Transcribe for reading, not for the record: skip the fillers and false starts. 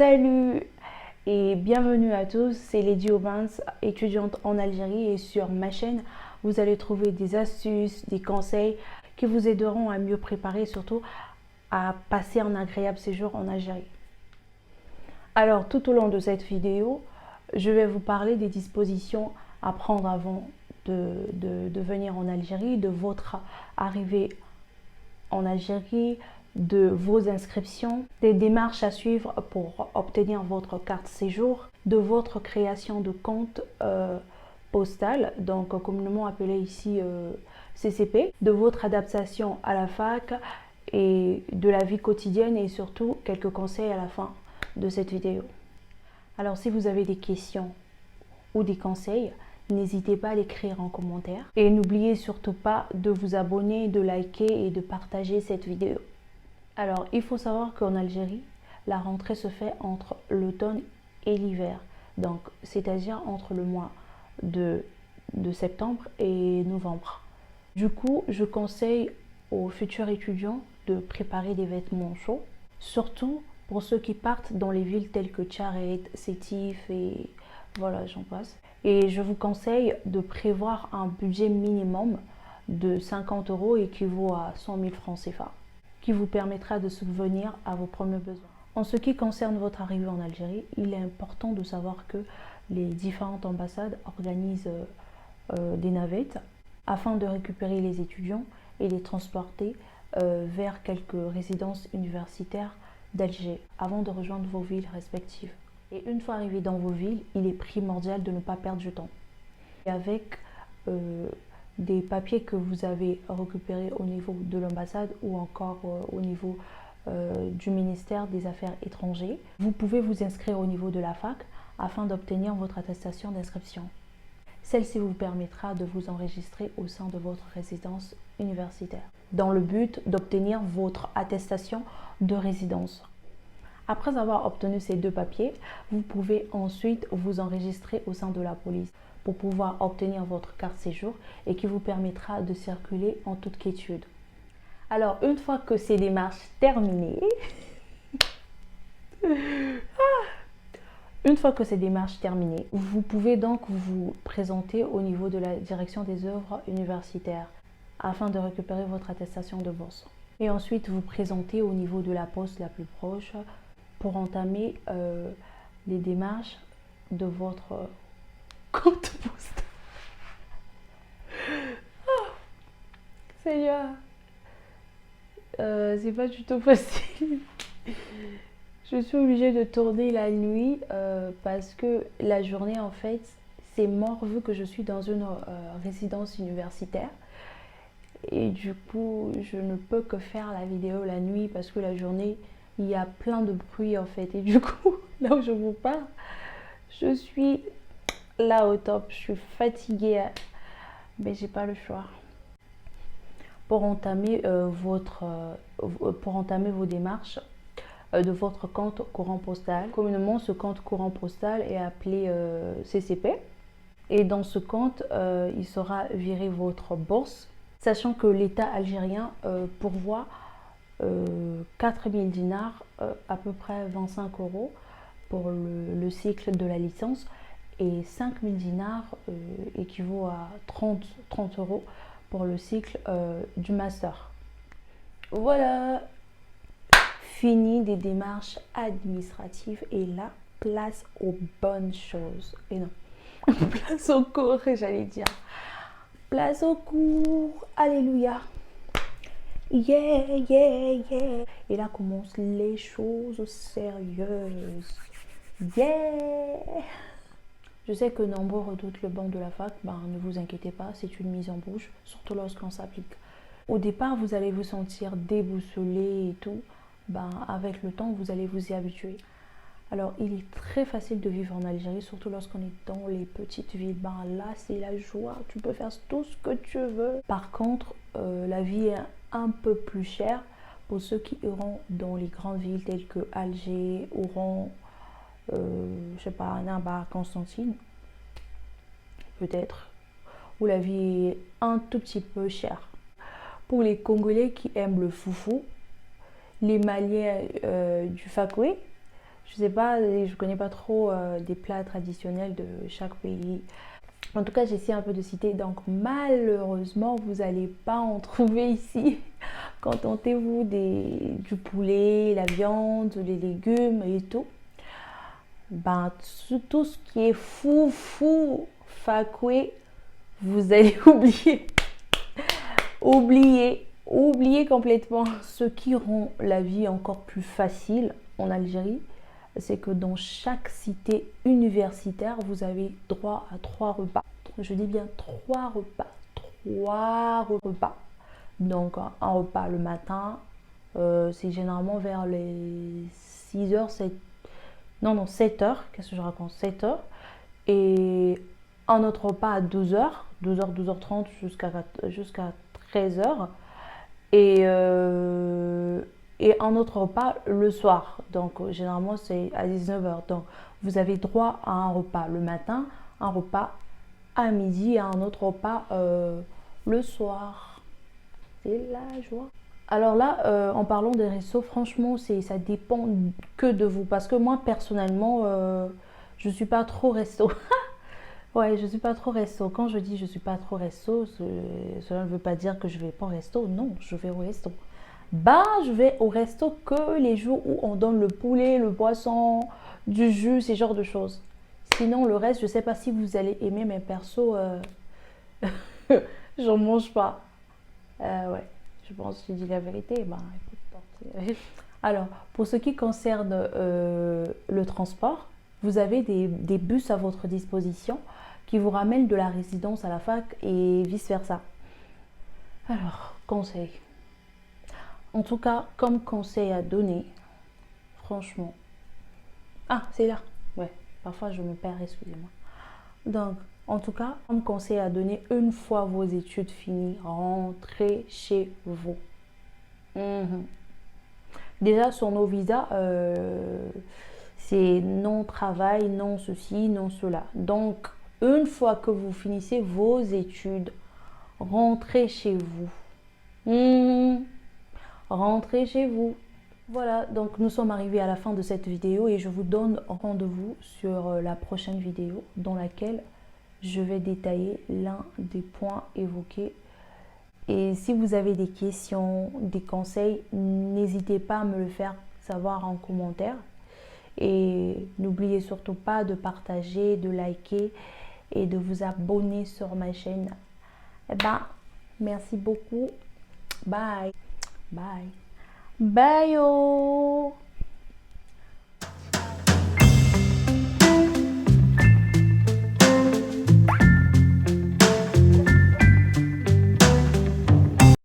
Salut et bienvenue à tous, c'est Lady Aubins, étudiante en Algérie, et sur ma chaîne, vous allez trouver des astuces, des conseils qui vous aideront à mieux préparer et surtout à passer un agréable séjour en Algérie. Alors tout au long de cette vidéo, je vais vous parler des dispositions à prendre avant de venir en Algérie, de votre arrivée en Algérie, de vos inscriptions, des démarches à suivre pour obtenir votre carte séjour, de votre création de compte postal, donc communément appelé ici CCP, de votre adaptation à la fac et de la vie quotidienne, et surtout quelques conseils à la fin de cette vidéo. Alors si vous avez des questions ou des conseils, n'hésitez pas à l'écrire en commentaire. Et n'oubliez surtout pas de vous abonner, de liker et de partager cette vidéo. Alors, il faut savoir qu'en Algérie, la rentrée se fait entre l'automne et l'hiver. Donc, c'est-à-dire entre le mois de septembre et novembre. Du coup, je conseille aux futurs étudiants de préparer des vêtements chauds. Surtout pour ceux qui partent dans les villes telles que Tiaret, Sétif et voilà, j'en passe. Et je vous conseille de prévoir un budget minimum de 50 € équivaut à 100 000 francs CFA, qui vous permettra de subvenir à vos premiers besoins. En ce qui concerne votre arrivée en Algérie, il est important de savoir que les différentes ambassades organisent des navettes afin de récupérer les étudiants et les transporter vers quelques résidences universitaires d'Alger avant de rejoindre vos villes respectives. Et une fois arrivé dans vos villes, il est primordial de ne pas perdre de temps. Et avec des papiers que vous avez récupérés au niveau de l'ambassade ou encore au niveau du ministère des Affaires étrangères, vous pouvez vous inscrire au niveau de la fac afin d'obtenir votre attestation d'inscription. Celle-ci vous permettra de vous enregistrer au sein de votre résidence universitaire, dans le but d'obtenir votre attestation de résidence. Après avoir obtenu ces deux papiers, vous pouvez ensuite vous enregistrer au sein de la police pour pouvoir obtenir votre carte séjour et qui vous permettra de circuler en toute quiétude. Alors, une fois que ces démarches terminées, vous pouvez donc vous présenter au niveau de la direction des œuvres universitaires afin de récupérer votre attestation de bourse. Et ensuite, vous présenter au niveau de la poste la plus proche pour entamer les démarches de votre compte postal. Oh, Seigneur, c'est pas du tout facile. Je suis obligée de tourner la nuit parce que la journée, en fait, c'est mort vu que je suis dans une résidence universitaire. Et du coup, je ne peux que faire la vidéo la nuit parce que la journée, il y a plein de bruit en fait. Et du coup, là où je vous parle, je suis là au top. Je suis fatiguée, mais j'ai pas le choix. Pour entamer vos démarches de votre compte courant postal. Communément, ce compte courant postal est appelé CCP. Et dans ce compte, il sera viré votre bourse, sachant que l'État algérien pourvoit 4 000 dinars, à peu près 25 € pour le cycle de la licence, et 5 000 dinars équivaut à 30 € pour le cycle du master. Voilà, fini des démarches administratives et là, place aux bonnes choses. Et non, place au cours, j'allais dire. Place au cours, alléluia. Yeah, yeah, yeah. Et là commencent les choses sérieuses. Yeah. Je sais que nombreux redoutent le banc de la fac. Ne vous inquiétez pas, c'est une mise en bouche, surtout lorsqu'on s'applique. Au départ, vous allez vous sentir déboussolé et tout. Avec le temps, vous allez vous y habituer. Alors, il est très facile de vivre en Algérie, surtout lorsqu'on est dans les petites villes. Là, c'est la joie, tu peux faire tout ce que tu veux. Par contre, la vie est un peu plus chère pour ceux qui iront dans les grandes villes telles que Alger, Oran, je sais pas, Naba, Constantine, peut-être, où la vie est un tout petit peu chère. Pour les Congolais qui aiment le foufou, les Maliens du Fakoué, Je sais pas, je connais pas trop des plats traditionnels de chaque pays. En tout cas, j'essaie un peu de citer. Donc, malheureusement, vous n'allez pas en trouver ici. Contentez-vous du poulet, la viande, les légumes et tout. Ben, tout ce qui est fou, fakwe, vous allez oublier. Oubliez complètement. Ce qui rend la vie encore plus facile en Algérie, c'est que dans chaque cité universitaire, vous avez droit à 3 repas. Je dis bien 3 repas. 3 repas. Donc, un repas le matin, c'est généralement vers les 6h, 7... Non, 7h. Qu'est-ce que je raconte? 7h. Et un autre repas à 12h. 12h, 12h30 jusqu'à 13h. Et un autre repas le soir. Donc, généralement, c'est à 19h. Donc, vous avez droit à un repas le matin, un repas à midi et un autre repas le soir. C'est la joie. Alors là, en parlant des restos, franchement, ça dépend que de vous. Parce que moi, personnellement, je suis pas trop resto. Ouais, je suis pas trop resto. Quand je dis je suis pas trop resto, cela ne veut pas dire que je vais pas au resto. Non, je vais au resto. Bah, je vais au resto que les jours où on donne le poulet, le poisson, du jus, ces genres de choses. Sinon, le reste, je sais pas si vous allez aimer, mais perso, j'en mange pas. Ouais, je pense que j'ai dit la vérité. Bah, écoute, alors, pour ce qui concerne le transport, vous avez des bus à votre disposition qui vous ramènent de la résidence à la fac et vice-versa. Alors, conseil. En tout cas, comme conseil à donner, franchement. Ah, c'est là. Ouais, parfois je me perds, excusez-moi. Donc, en tout cas, comme conseil à donner, une fois vos études finies, rentrez chez vous. Mhm. Déjà, sur nos visas, c'est non travail, non ceci, non cela. Donc, une fois que vous finissez vos études, rentrez chez vous. Rentrez chez vous. Voilà, donc nous sommes arrivés à la fin de cette vidéo et je vous donne rendez-vous sur la prochaine vidéo dans laquelle je vais détailler l'un des points évoqués. Et si vous avez des questions, des conseils, n'hésitez pas à me le faire savoir en commentaire. Et n'oubliez surtout pas de partager, de liker et de vous abonner sur ma chaîne. Eh ben, merci beaucoup. Bye. Bye. Bye. Oh.